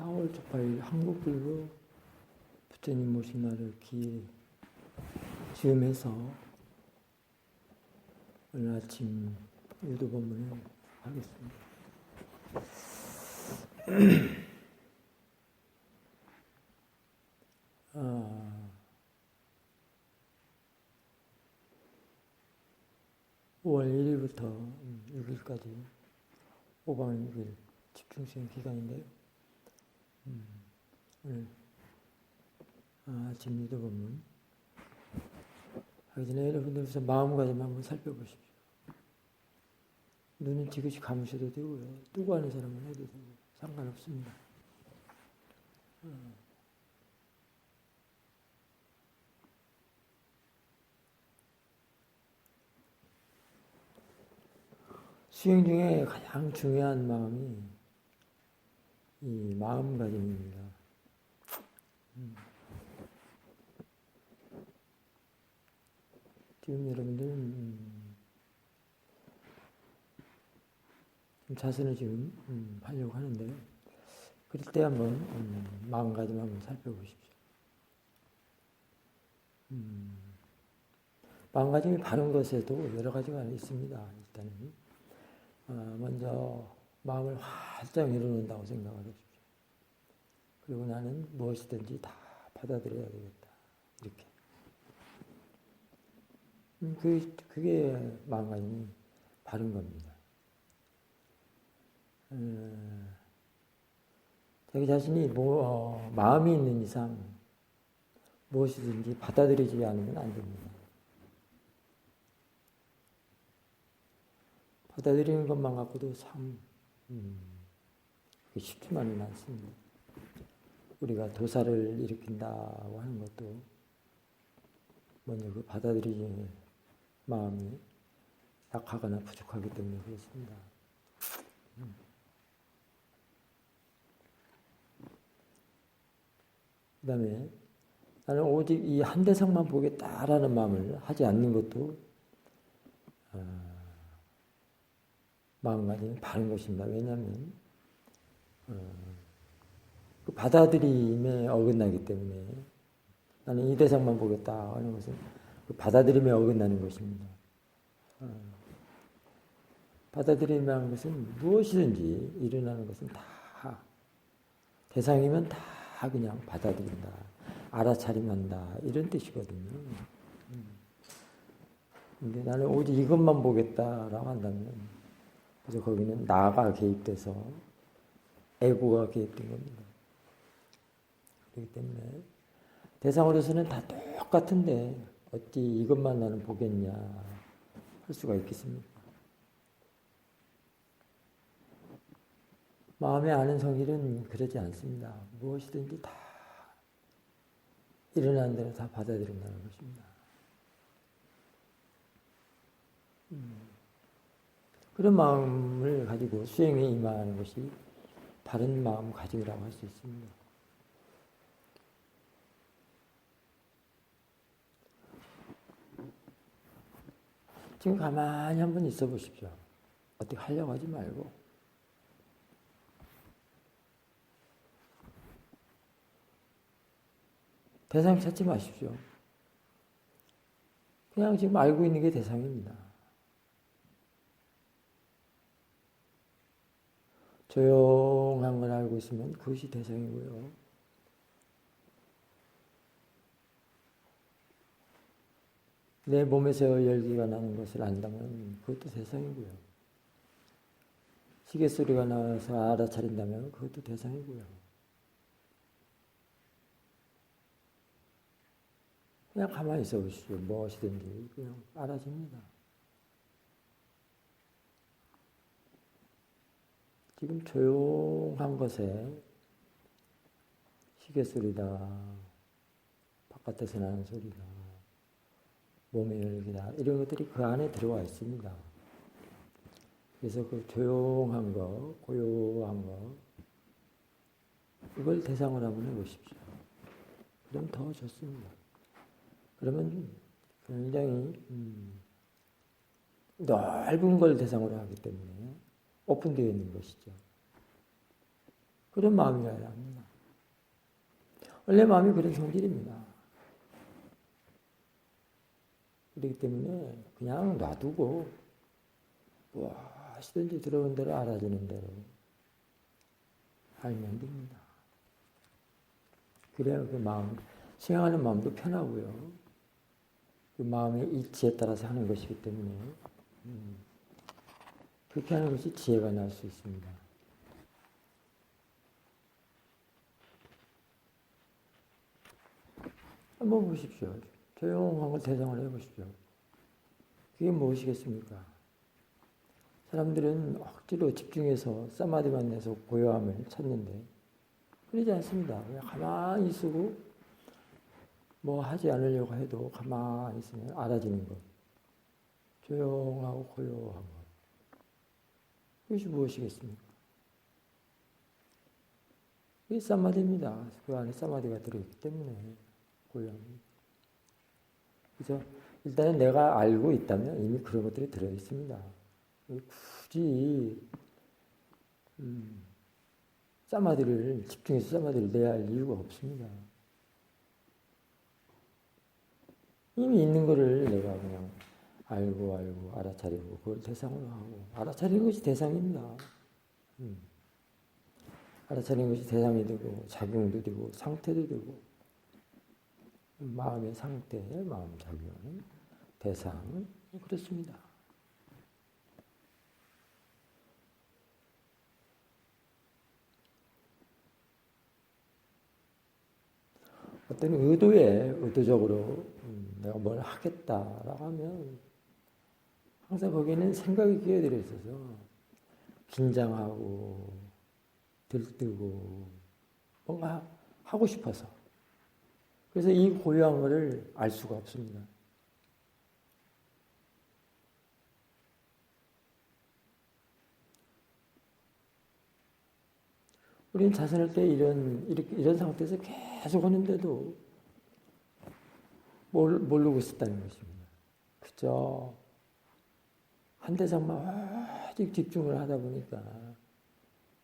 4월 초파일 한국불교 부처님 모신 날을 즈음해서 오늘 아침 유도본문을 하겠습니다. 5월 1일부터 6일까지 5박 6일 집중수행 기간인데요. 오늘 아침 유도본문 하기 전에 여러분들 우선 마음가짐 한번 살펴보십시오. 눈은 지그시 감으셔도 되고요. 뜨고 하는 사람은 해도 되고 상관없습니다. 수행 중에 가장 중요한 마음이 이 마음가짐입니다. 지금 여러분들은 자선을 지금 하려고 하는데요. 그럴 때 한번 마음가짐 한번 살펴보십시오. 마음가짐이 바른 것에도 여러 가지가 있습니다. 일단은 먼저 마음을 활짝 열어놓는다고 생각을 해주십시오. 그리고 나는 무엇이든지 다 받아들여야 되겠다. 이렇게. 그게 마음가짐이 바른 겁니다. 자기 자신이 마음이 있는 이상 무엇이든지 받아들이지 않으면 안 됩니다. 받아들이는 것만 갖고도 참 그게 쉽지만은 않습니다. 우리가 도사를 일으킨다고 하는 것도 먼저 그 받아들이는 마음이 약하거나 부족하기 때문에 그렇습니다. 그 다음에 나는 오직 이 한 대상만 보겠다라는 마음을 하지 않는 것도 마음가짐이 바른 것입니다. 왜냐하면 그 받아들임에 어긋나기 때문에 나는 이 대상만 보겠다 하는 것은 그 받아들임에 어긋나는 것입니다. 받아들임이라는 것은 무엇이든지 일어나는 것은 다 대상이면 다 그냥 받아들인다, 알아차림한다 이런 뜻이거든요. 근데 나는 오직 이것만 보겠다라고 한다면 그래서 거기는 나가 개입돼서 에고가 개입된 겁니다. 그렇기 때문에 대상으로서는 다 똑같은데 어찌 이것만 나는 보겠냐 할 수가 있겠습니까? 마음에 아는 성질은 그러지 않습니다. 무엇이든지 다 일어나는 대로 다 받아들인다는 것입니다. 그런 마음을 가지고 수행에 임하는 것이 바른 마음가짐이라고 할 수 있습니다. 지금 가만히 한번 있어 보십시오. 어떻게 하려고 하지 말고. 대상 찾지 마십시오. 그냥 지금 알고 있는 게 대상입니다. 조용한 걸 알고 있으면 그것이 대상이고요. 내 몸에서 열기가 나는 것을 안다면 그것도 대상이고요. 시계 소리가 나서 알아차린다면 그것도 대상이고요. 그냥 가만히 있어 보십시오. 무엇이든지 그냥 알아집니다. 지금 조용한 것에 시계 소리다, 바깥에서 나는 소리다, 몸의 열기다 이런 것들이 그 안에 들어와 있습니다. 그래서 그 조용한 거, 고요한 거 이걸 대상으로 한번 해보십시오. 그럼 더 좋습니다. 그러면 굉장히 넓은 걸 대상으로 하기 때문에 오픈되어 있는 것이죠. 그런 마음이어야 합니다. 원래 마음이 그런 성질입니다. 그렇기 때문에 그냥 놔두고 무엇이든지 들어온 대로 알아주는 대로 알면 됩니다. 그래야 그 마음, 수행하는 마음도 편하고요. 그 마음의 이치에 따라서 하는 것이기 때문에 그렇게 하는 것이 지혜가 날 수 있습니다. 한번 보십시오. 조용한 걸 대상을 해보십시오. 그게 무엇이겠습니까? 사람들은 억지로 집중해서 사마디만 내서 고요함을 찾는데 그러지 않습니다. 그냥 가만히 있고 뭐 하지 않으려고 해도 가만히 있으면 알아지는 것. 조용하고 고요한 것. 그것이 무엇이겠습니까? 이게 사마디입니다. 그 안에 사마디가 들어있기 때문에 고요합니다. 그래서 일단은 내가 알고 있다면 이미 그런 것들이 들어있습니다. 굳이 사마디를 집중해서 사마디를 내야 할 이유가 없습니다. 이미 있는 거를 내가 그냥 알고 알아차리고 그걸 대상으로 하고 알아차리는 것이 대상입니다. 알아차리는 것이 대상이 되고 작용도 되고 상태도 되고 마음의 상태, 마음 작용, 대상 그렇습니다. 어떤 의도적으로 내가 뭘 하겠다라고 하면 항상 거기에는 생각이 끼어들어 있어서 긴장하고 들뜨고 뭔가 하고 싶어서 그래서 이 고요한 것을 알 수가 없습니다. 우리는 자선할 때 이런 상태에서 계속 하는데도 모르고 있었다는 것입니다. 그저 한 대상만 오직 집중을 하다 보니까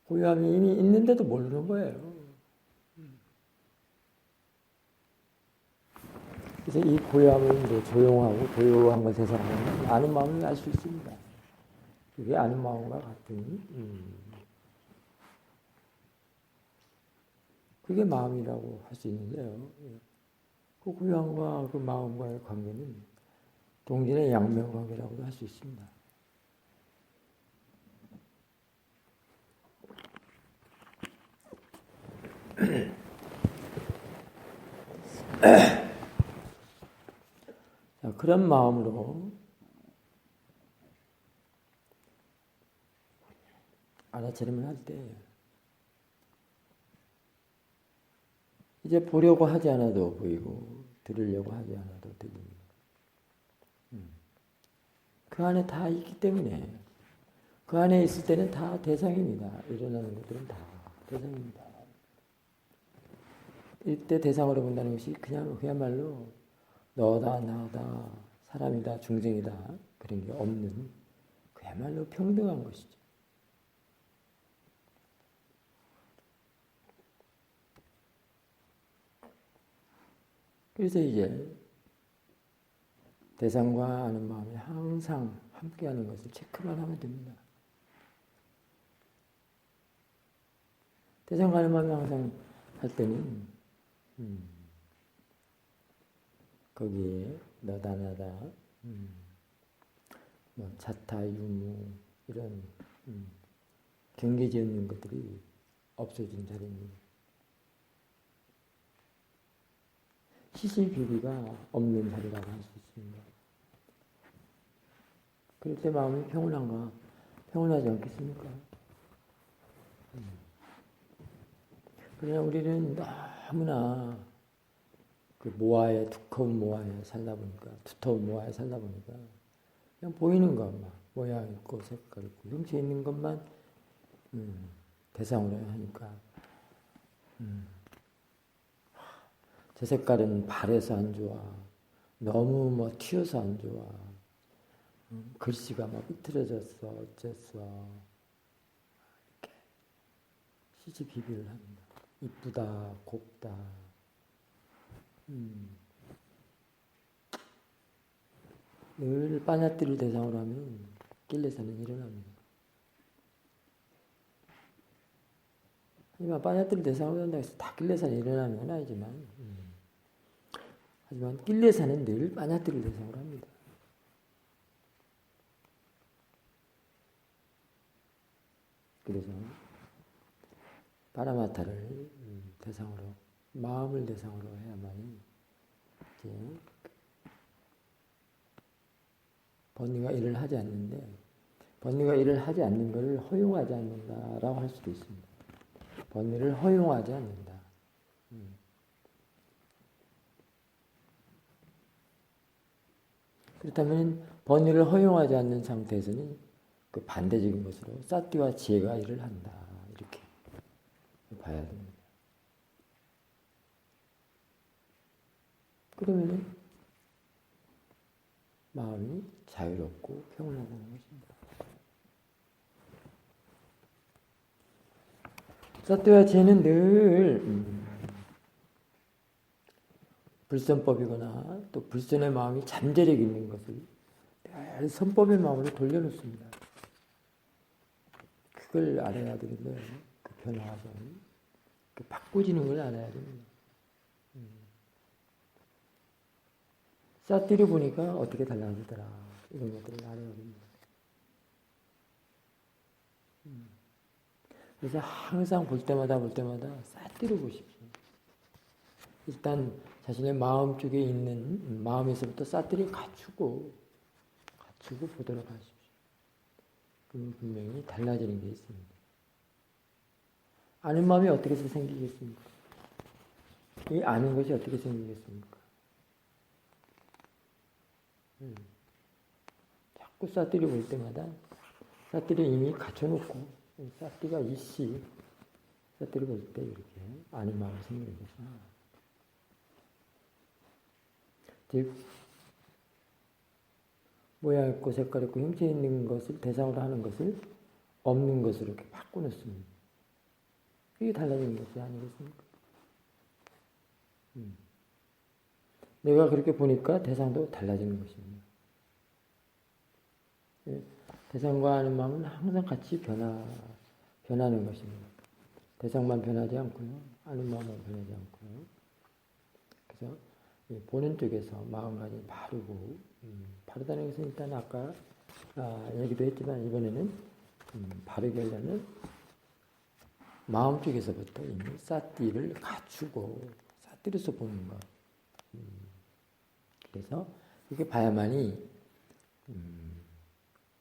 고요함이 이미 있는데도 모르는 거예요. 그래서 이 고요함을 조용하고 고요한 걸 대상으로 아는 마음을 알 수 있습니다. 그게 아는 마음과 같은 그게 마음이라고 할 수 있는데요. 그 고요함과 그 마음과의 관계는 동진의 양면 관계라고도 할 수 있습니다. 자, 그런 마음으로 알아차림을 할 때 이제 보려고 하지 않아도 보이고 들으려고 하지 않아도 들립니다. 그 안에 다 있기 때문에 그 안에 있을 때는 다 대상입니다. 일어나는 것들은 다 대상입니다. 이때 대상으로 본다는 것이 그야말로 너다 나다 사람이다 중생이다 그런 게 없는 그야말로 평등한 것이죠. 그래서 이제 대상과 아는 마음이 항상 함께하는 것을 체크만 하면 됩니다. 대상과 아는 마음이 항상 할 때는 거기에 너다 나다 뭐 자타 유무 이런 경계지었는 것들이 없어진 자리입니다. 시시비비가 없는 자리라고 할 수 있습니다. 그럴 때 마음이 평온하지 않겠습니까? 그러나 우리는 너무나 그 두꺼운 모아에 살다 보니까, 두터운 모아에 살다 보니까, 그냥 보이는 것만, 모양 있고, 색깔 있고, 형체 있는 것만, 대상으로 하니까, 저 색깔은 바래서 안 좋아. 너무 뭐 튀어서 안 좋아. 글씨가 막 삐뚤어졌어. 어쨌어. 이렇게 시시비비를 합니다. 이쁘다, 곱다. 늘 빠냐띠를 대상으로 하면 낄레사는 일어납니다. 하지만 빠냐띠를 대상으로 한다고 해서 다 낄레사는 일어나는 건 아니지만 하지만 낄레사는 늘 빠냐띠를 대상으로 합니다. 그래서 파라마타를 대상으로, 마음을 대상으로 해야만이 이제 번뇌가 일을 하지 않는데, 번뇌가 일을 하지 않는 것을 허용하지 않는다라고 할 수도 있습니다. 번뇌를 허용하지 않는다. 그렇다면 번뇌를 허용하지 않는 상태에서는 그 반대적인 것으로 사띠와 지혜가 일을 한다. 이렇게 봐야 됩니다. 그러면 마음이 자유롭고 평온하다는 것입니다. 사띠와 지혜는 늘 불선법이거나 또 불선의 마음이 잠재력 있는 것을 늘 선법의 마음으로 돌려놓습니다. 그걸 알아야 되는데 그 변화하자는 그 바꾸지는 걸 알아야 됩니다. 사띠를 보니까 어떻게 달라지더라 이런 것들을 알아야 됩니다. 그래서 항상 볼 때마다 사띠를 보십시오. 일단 자신의 마음 쪽에 있는 마음에서부터 사띠를 갖추고 보도록 하십시오. 그럼 분명히 달라지는 게 있습니다. 아는 마음이 어떻게 해서 생기겠습니까? 이 아는 것이 어떻게 생기겠습니까? 자꾸 사띠를 볼 때마다 사띠를 이미 갖춰놓고 사띠가 이씨 사띠를 볼 때 이렇게 아는 마음이 생기는 거죠. 즉 모양 있고 색깔 있고 형체 있는 것을 대상으로 하는 것을 없는 것으로 이렇게 바꿔놓습니다. 이게 달라지는 것이 아니겠습니까? 내가 그렇게 보니까 대상도 달라지는 것입니다. 대상과 아는 마음은 항상 같이 변하는 것입니다. 대상만 변하지 않고요. 아는 마음만 변하지 않고요. 그래서 보는 쪽에서 마음가짐이 바르고 바르다는 것은 일단 아까 얘기도 했지만 이번에는 바르게 하려면 마음 쪽에서부터 이미 사띠를 갖추고 사띠로서 보는 것. 그래서 이렇게 봐야만이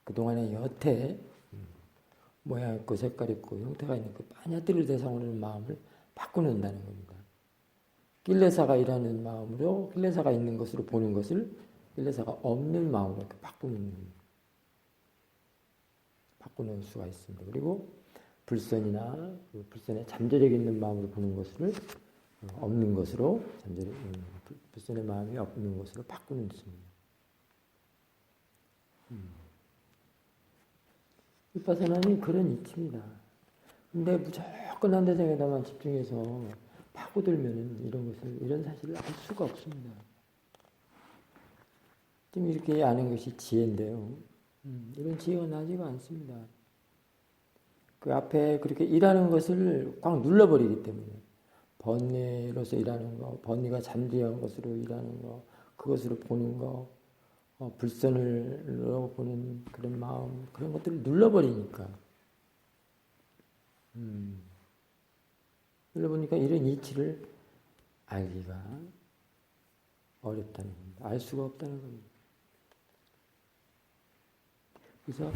그동안의 여태 모양 있고 색깔 있고 형태가 있는 그 빠냐띠를 대상으로 하는 마음을 바꾸는다는 겁니다. 낄레사가 일하는 마음으로 낄레사가 있는 것으로 보는 것을 낄레사가 없는 마음으로 이렇게 바꾸는 수가 있습니다. 그리고 불선이나 불선에 잠재력 있는 마음으로 보는 것을 없는 것으로 불선의 마음이 없는 것으로 바꾸는 수입니다. 윗바사나는 그런 이치입니다. 근데 무조건 한 대상에다만 집중해서 파고들면은 이런 사실을 알 수가 없습니다. 지금 이렇게 아는 것이 지혜인데요. 이런 지혜가 나지가 않습니다. 그 앞에 그렇게 일하는 것을 꽉 눌러버리기 때문에 번뇌로서 일하는 거, 번뇌가 잠재한 것으로 일하는 거, 그것으로 보는 거, 불선으로 보는 그런 마음, 그런 것들을 눌러버리니까 눌러보니까 이런 이치를 알기가 어렵다는 겁니다. 알 수가 없다는 겁니다. 그래서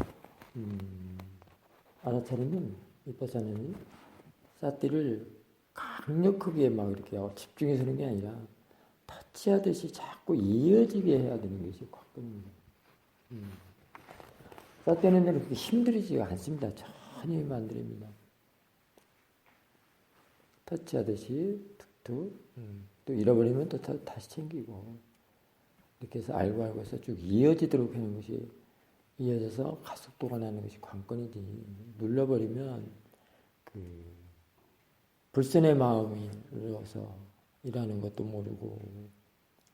알아차리면 윗바사나는 사띠를 강력하게 막 이렇게 집중해서 하는 게 아니라 터치하듯이 자꾸 이어지게 해야 되는 것이 관건입니다. 사띠는 그렇게 힘들지가 않습니다. 전혀 만들입니다. 터치하듯이 툭툭 또 잃어버리면 또 다시 챙기고 이렇게 해서 알고 해서 쭉 이어지도록 하는 것이 이어져서 가속도가 나는 것이 관건이지. 눌러버리면 그 불선의 마음이 눌러서 일하는 것도 모르고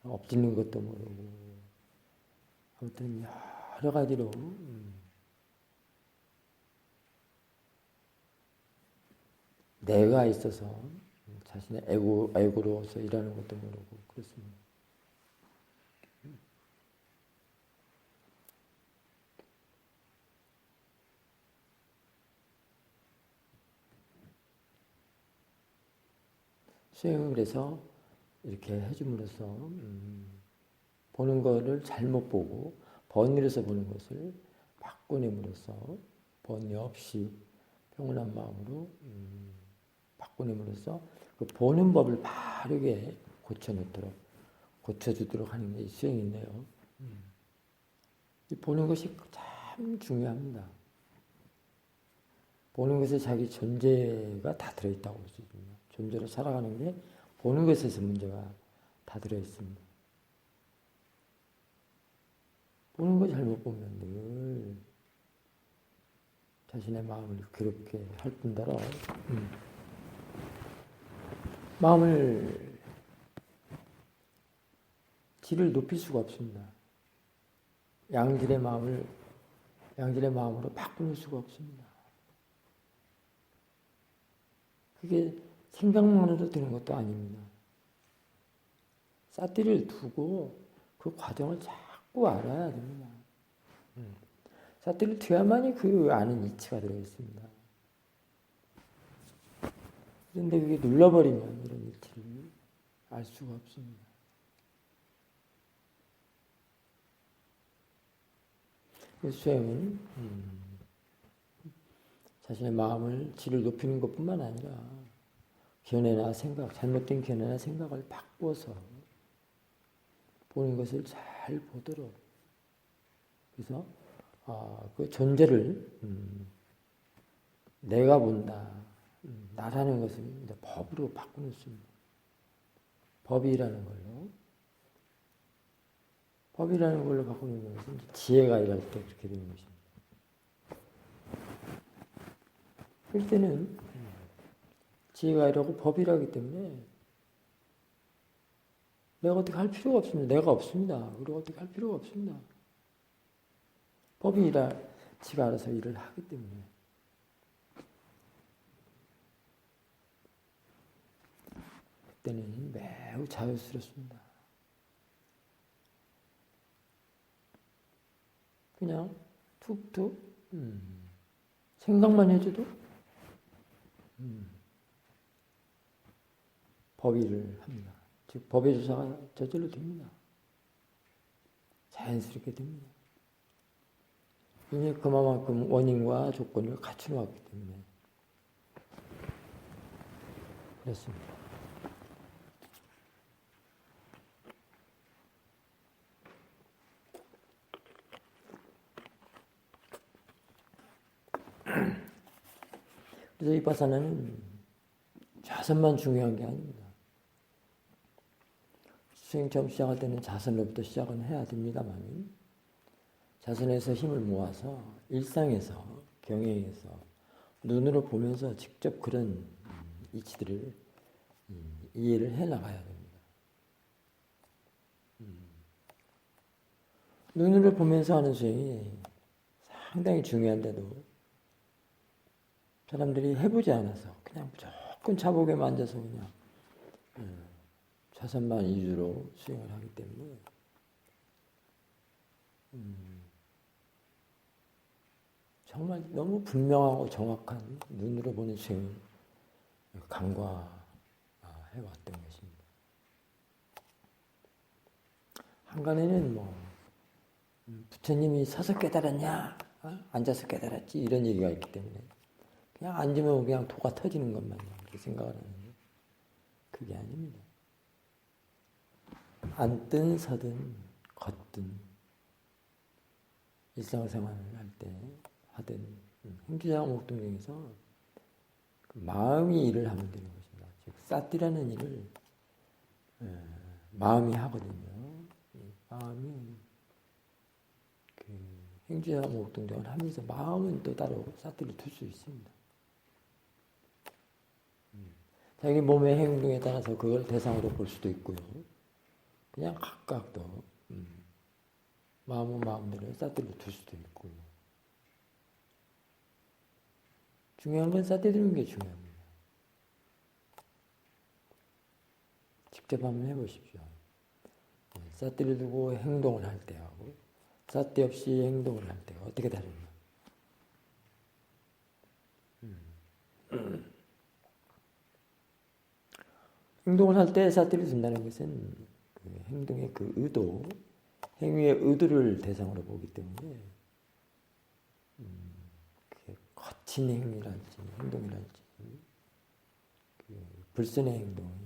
엎짓는 것도 모르고 아무튼 여러 가지로 내가 있어서 자신의 에고로서 일하는 것도 모르고 그렇습니다. 수행을 그래서 이렇게 해줌으로써 보는 거를 잘못 보고 번뇌로서 보는 것을 바꿔냄으로써 번뇌 없이 평온한 마음으로 바꿔냄으로써 그 보는 법을 바르게 고쳐주도록 하는 게 수행인데요. 이 보는 것이 참 중요합니다. 보는 것에 자기 존재가 다 들어있다고 볼 수 있습니다. 존재로 살아가는 게 보는 것에서 문제가 다 들어있습니다. 보는 거 잘못 보면 늘 자신의 마음을 괴롭게 할 뿐더러 마음을 질을 높일 수가 없습니다. 양질의 마음으로 바꾸는 수가 없습니다. 그게 생각만으로 되는 것도 아닙니다. 사티를 두고 그 과정을 자꾸 알아야 됩니다. 사티를 둬야만이 그 아는 이치가 들어있습니다. 그런데 그게 눌러버리면 이런 이치를 알 수가 없습니다. 그 수행은 자신의 마음을 질을 높이는 것뿐만 아니라 견해나 생각, 잘못된 견해나 생각을 바꿔서 보는 것을 잘 보도록 그래서 그 존재를 내가 본다, 나라는 것을 이제 법으로 바꾸는 수입니다. 법이라는 걸로 바꾸는 것은 지혜가 일할 때 그렇게 되는 것입니다. 그럴 때는 지혜가 일하고 법이라기 때문에 내가 어떻게 할 필요가 없습니다. 내가 없습니다. 그리고 어떻게 할 필요가 없습니다. 법이 지가 알아서 일을 하기 때문에 그때는 매우 자유스럽습니다. 그냥 툭툭 생각만 해줘도 법의를 합니다. 즉 법의 조사가 저절로 됩니다. 자연스럽게 됩니다. 이미 그만큼 원인과 조건을 갖춰 놓았기 때문에 그렇습니다. 그래서 비파사나는 자선만 중요한 게 아닙니다. 수행 처음 시작할 때는 자선으로부터 시작은 해야 됩니다만 자선에서 힘을 모아서 일상에서 경영에서 눈으로 보면서 직접 그런 이치들을 이해를 해나가야 됩니다. 눈으로 보면서 하는 수행이 상당히 중요한데도 사람들이 해보지 않아서 그냥 무조건 자복에만 앉아서 그냥 자선만 위주로 수행을 하기 때문에 정말 너무 분명하고 정확한 눈으로 보는 수행을 간과해왔던 것입니다. 한간에는 부처님이 서서 깨달았냐, 앉아서 깨달았지 이런 얘기가 있기 때문에 그냥 앉으면 그냥 도가 터지는 것만 그렇게 생각을 하는데 그게 아닙니다. 앉든 서든 걷든 일상생활을 할 때 하든 행주자가 목동정에서 그 마음이 일을 하면 되는 것입니다. 즉 사티라는 일을 마음이 하거든요. 마음이 그 행주자가 목동정을 하면서 마음은 또 따로 사티를 둘 수 있습니다. 자기 몸의 행동에 따라서 그걸 대상으로 볼 수도 있고요. 그냥 각각 또 마음은 마음대로 싸들려 둘 수도 있고요. 중요한 건 싸들리는 게 중요합니다. 직접 한번 해보십시오. 싸들리고 행동을 할 때하고 싸대 없이 행동을 할 때가 어떻게 다른가. 행동을 할 때 싸대를 준다는 것은 그 행동의 그 의도, 행위의 의도를 대상으로 보기 때문에 그게 거친 행위랄지 행동이랄지 그 불선의 행동이